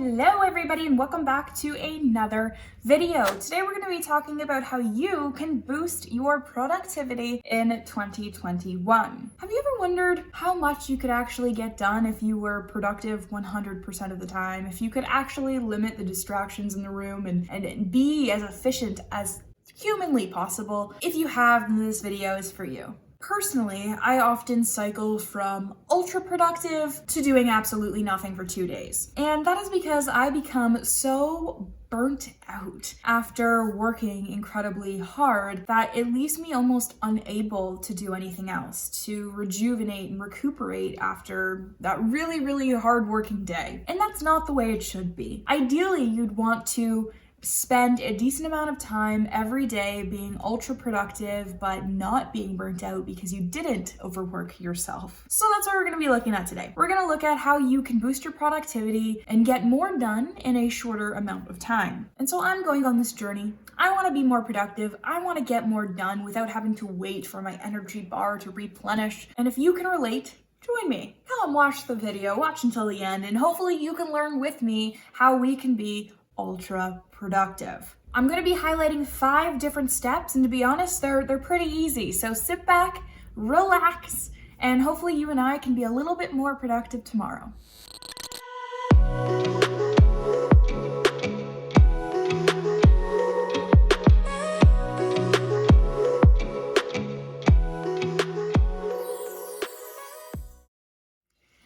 Hello everybody and welcome back to another video. Today we're going to be talking about how you can boost your productivity in 2021. Have you ever wondered how much you could actually get done if you were productive 100% of the time? If you could actually limit the distractions in the room and be as efficient as humanly possible? If you have, then this video is for you. Personally, I often cycle from ultra productive to doing absolutely nothing for 2 days. And that is because I become so burnt out after working incredibly hard that it leaves me almost unable to do anything else, to rejuvenate and recuperate after that really hard working day. And that's not the way it should be. Ideally, you'd want to spend a decent amount of time every day being ultra productive, but not being burnt out because you didn't overwork yourself. So that's what we're going to be looking at today. We're going to look at how you can boost your productivity and get more done in a shorter amount of time. And so I'm going on this journey. I want to be more productive. I want to get more done without having to wait for my energy bar to replenish. And if you can relate, join me. Come watch the video, watch until the end, and hopefully you can learn with me how we can be ultra productive. I'm going to be highlighting 5 different steps, and to be honest, they're pretty easy. So sit back, relax, and hopefully you and I can be a little bit more productive tomorrow.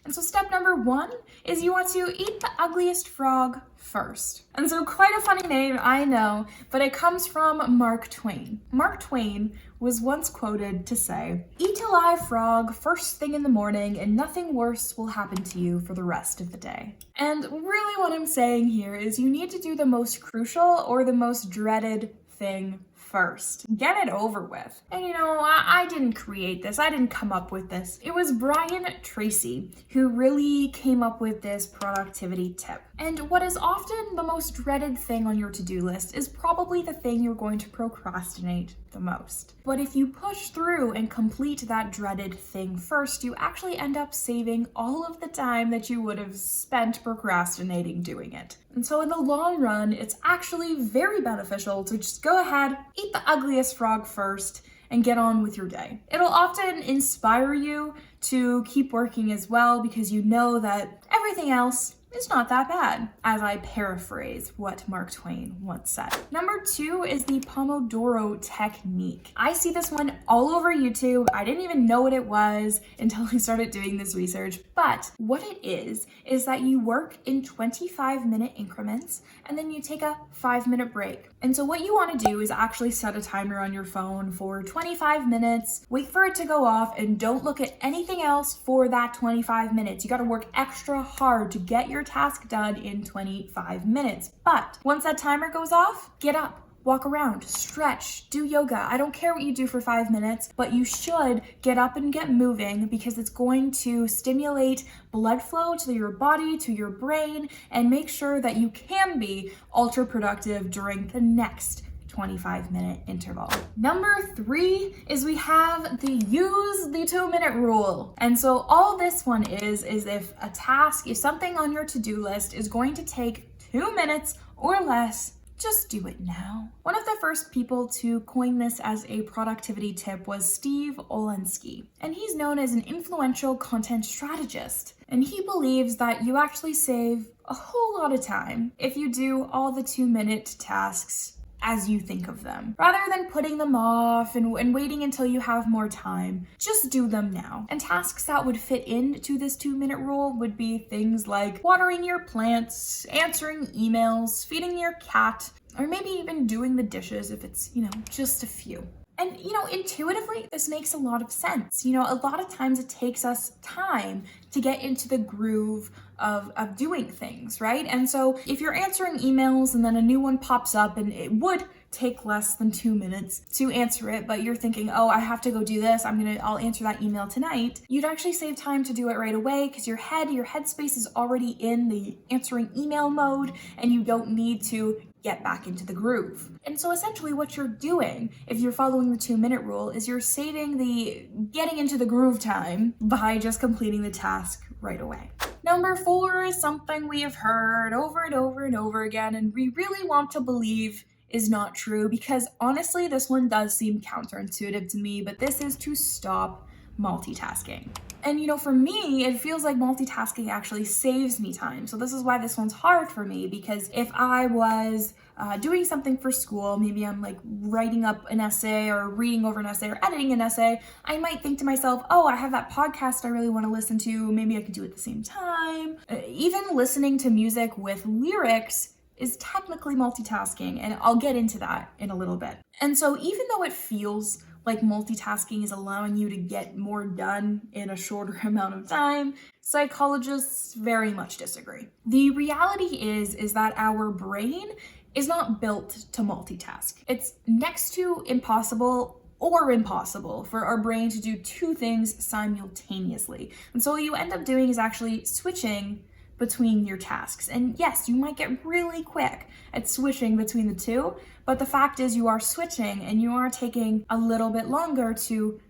And so step number 1 is you want to eat the ugliest frog first. And so quite a funny name, I know, but it comes from Mark Twain. Mark Twain was once quoted to say, "Eat a live frog first thing in the morning and nothing worse will happen to you for the rest of the day." And really what I'm saying here is you need to do the most crucial or the most dreaded thing first. Get it over with. And you know, I didn't create this. I didn't come up with this. It was Brian Tracy who really came up with this productivity tip. And what is often the most dreaded thing on your to-do list is probably the thing you're going to procrastinate the most. But if you push through and complete that dreaded thing first, you actually end up saving all of the time that you would have spent procrastinating doing it. And so in the long run, it's actually very beneficial to just go ahead, eat the ugliest frog first, and get on with your day. It'll often inspire you to keep working as well because you know that everything else is not that bad, as I paraphrase what Mark Twain once said. Number 2 is the Pomodoro Technique. I see this one all over YouTube. I didn't even know what it was until I started doing this research, but what it is that you work in 25-minute increments and then you take a 5-minute break. And so what you want to do is actually set a timer on your phone for 25 minutes, wait for it to go off, and don't look at anything else for that 25 minutes. You got to work extra hard to get your task done in 25 minutes. But once that timer goes off, get up, walk around, stretch, do yoga. I don't care what you do for 5 minutes, but you should get up and get moving because it's going to stimulate blood flow to your body, to your brain, and make sure that you can be ultra productive during the next 25-minute interval. Number 3 is we have the use the 2-minute rule. And so all this one is if a task, if something on your to-do list is going to take 2 minutes or less, just do it now. One of the first people to coin this as a productivity tip was Steve Olenski, and he's known as an influential content strategist. And he believes that you actually save a whole lot of time if you do all the 2-minute tasks as you think of them. Rather than putting them off and waiting until you have more time, just do them now. And tasks that would fit into this 2-minute rule would be things like watering your plants, answering emails, feeding your cat, or maybe even doing the dishes if it's, just a few. And, intuitively, this makes a lot of sense. A lot of times it takes us time to get into the groove of doing things, right? And so if you're answering emails and then a new one pops up and it would take less than 2 minutes to answer it, but you're thinking, oh, I have to go do this, I'll answer that email tonight, you'd actually save time to do it right away because your headspace is already in the answering email mode and you don't need to get back into the groove. And so essentially what you're doing, if you're following the 2-minute rule, is you're saving the getting into the groove time by just completing the task right away. Number 4 is something we have heard over and over and over again, and we really want to believe is not true because honestly, this one does seem counterintuitive to me, but this is to stop multitasking. And for me, it feels like multitasking actually saves me time. So this is why this one's hard for me, because if I was doing something for school, maybe I'm like writing up an essay or reading over an essay or editing an essay, I might think to myself, oh, I have that podcast I really want to listen to. Maybe I could do it at the same time. Even listening to music with lyrics is technically multitasking, and I'll get into that in a little bit. And so even though it feels like multitasking is allowing you to get more done in a shorter amount of time, psychologists very much disagree. The reality is that our brain is not built to multitask. It's next to impossible for our brain to do 2 things simultaneously. And so what you end up doing is actually switching between your tasks. And yes, you might get really quick at switching between the 2, but the fact is you are switching and you are taking a little bit longer to,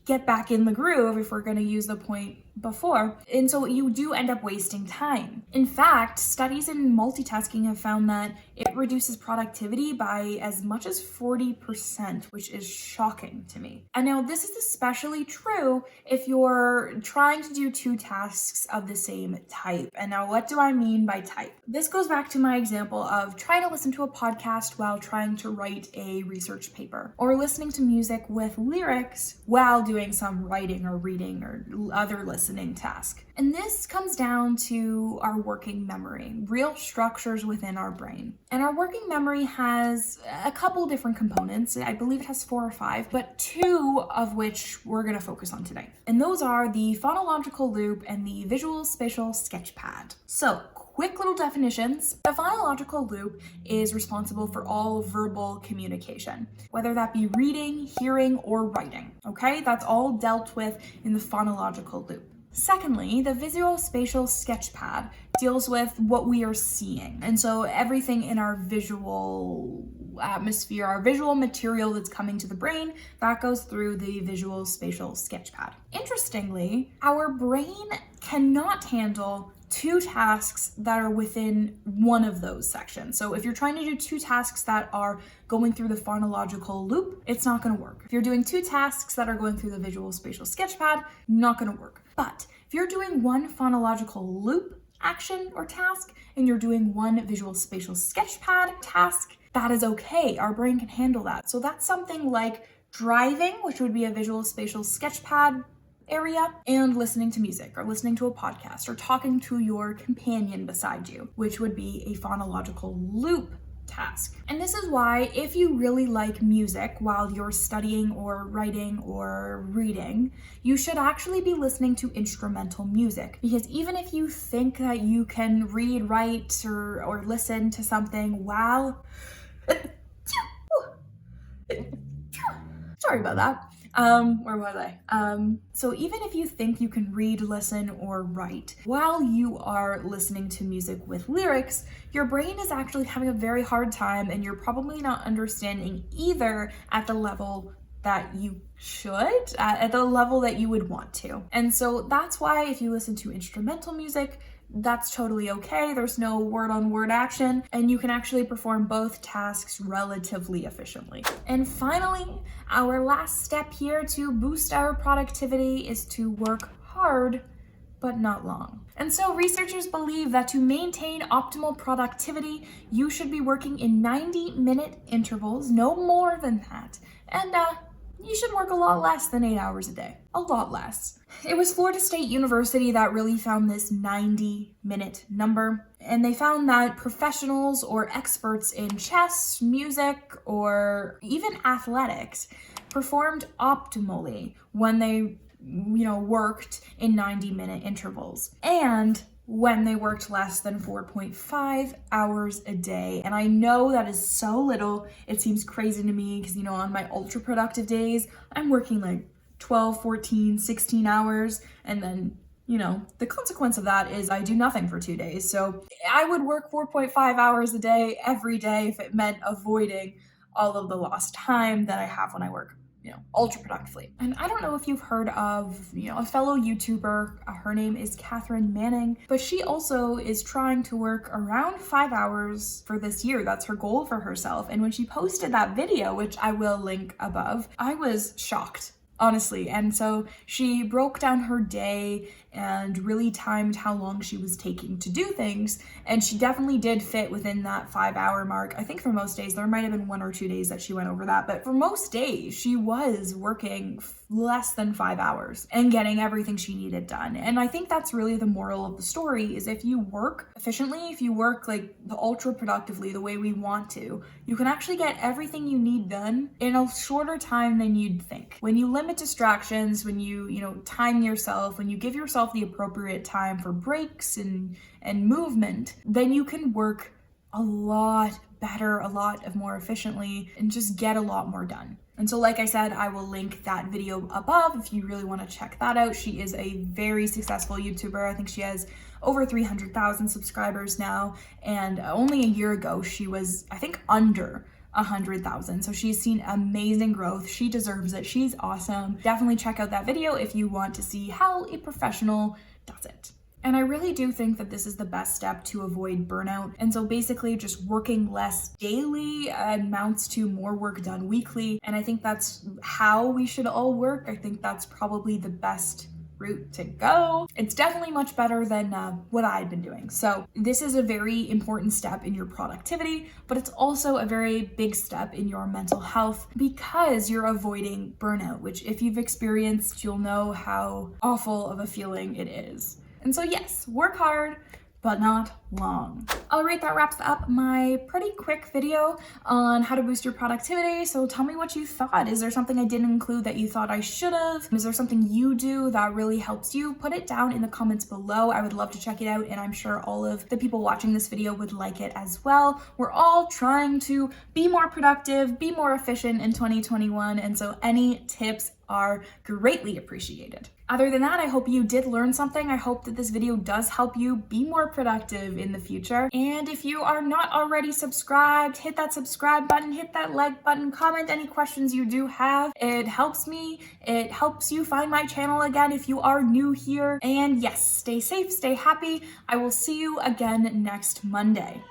get back in the groove, if we're going to use the point before. And so you do end up wasting time. In fact, studies in multitasking have found that it reduces productivity by as much as 40%, which is shocking to me. And now this is especially true if you're trying to do 2 tasks of the same type. And now what do I mean by type? This goes back to my example of trying to listen to a podcast while trying to write a research paper, or listening to music with lyrics while doing some writing or reading or other listening task. And this comes down to our working memory, real structures within our brain. And our working memory has a couple different components. I believe it has 4 or 5, but 2 of which we're going to focus on today. And those are the phonological loop and the visuospatial sketchpad. So, quick little definitions. The phonological loop is responsible for all verbal communication, whether that be reading, hearing, or writing. Okay, that's all dealt with in the phonological loop. Secondly, the visuospatial sketchpad deals with what we are seeing. And so everything in our visual atmosphere, our visual material that's coming to the brain, that goes through the visuospatial sketchpad. Interestingly, our brain cannot handle 2 tasks that are within one of those sections. So if you're trying to do 2 tasks that are going through the phonological loop, it's not going to work. If you're doing 2 tasks that are going through the visuospatial sketchpad, not going to work. But if you're doing 1 phonological loop action or task and you're doing 1 visuospatial sketchpad task, that is okay. Our brain can handle that. So that's something like driving, which would be a visuospatial sketchpad area, and listening to music or listening to a podcast or talking to your companion beside you, which would be a phonological loop task. And this is why if you really like music while you're studying or writing or reading, you should actually be listening to instrumental music, because even if you think that you can read, write, or listen to something while sorry about that. Where was I? So even if you think you can read, listen, or write while you are listening to music with lyrics, your brain is actually having a very hard time, and you're probably not understanding either at the level that you should, at the level that you would want to. And so that's why if you listen to instrumental music, that's totally okay. There's no word-on-word action, and you can actually perform both tasks relatively efficiently. And finally, our last step here to boost our productivity is to work hard, but not long. And so researchers believe that to maintain optimal productivity, you should be working in 90-minute intervals, no more than that. And you should work a lot less than 8 hours a day. A lot less. It was Florida State University that really found this 90-minute number. And they found that professionals or experts in chess, music, or even athletics performed optimally when they worked in 90-minute intervals. And when they worked less than 4.5 hours a day. And I know that is so little. It seems crazy to me because, you know, on my ultra productive days, I'm working like 12, 14, 16 hours. And then, you know, the consequence of that is I do nothing for 2 days. So I would work 4.5 hours a day every day if it meant avoiding all of the lost time that I have when I work, you know, ultra productively. And I don't know if you've heard of, you know, a fellow YouTuber, her name is Cathrin Manning, but she also is trying to work around 5 hours for this year. That's her goal for herself. And when she posted that video, which I will link above, I was shocked, honestly. And so she broke down her day and really timed how long she was taking to do things. And she definitely did fit within that 5 hour mark. I think for most days, there might have been 1 or 2 days that she went over that, but for most days, she was working less than 5 hours and getting everything she needed done. And I think that's really the moral of the story is if you work efficiently, if you work like the ultra productively, the way we want to, you can actually get everything you need done in a shorter time than you'd think. When you limit distractions, when you time yourself, when you give yourself the appropriate time for breaks and movement, then you can work a lot better, a lot more efficiently, and just get a lot more done. And so, like I said, I will link that video above if you really want to check that out. She is a very successful YouTuber. I think she has over 300,000 subscribers now. And only a year ago, she was, I think, under 100,000. So she's seen amazing growth. She deserves it. She's awesome. Definitely check out that video if you want to see how a professional does it. And I really do think that this is the best step to avoid burnout. And so basically just working less daily amounts to more work done weekly. And I think that's how we should all work. I think that's probably the best route to go. It's definitely much better than what I'd been doing. So this is a very important step in your productivity, but it's also a very big step in your mental health because you're avoiding burnout, which if you've experienced, you'll know how awful of a feeling it is. And so yes, work hard, but not long. All right, that wraps up my pretty quick video on how to boost your productivity. So tell me what you thought. Is there something I didn't include that you thought I should have? Is there something you do that really helps you? Put it down in the comments below. I would love to check it out, and I'm sure all of the people watching this video would like it as well. We're all trying to be more productive, be more efficient in 2021, and so any tips are greatly appreciated. Other than that, I hope you did learn something. I hope that this video does help you be more productive in the future. And if you are not already subscribed, hit that subscribe button, hit that like button, comment any questions you do have. It helps me. It helps you find my channel again if you are new here. And yes, stay safe, stay happy. I will see you again next Monday.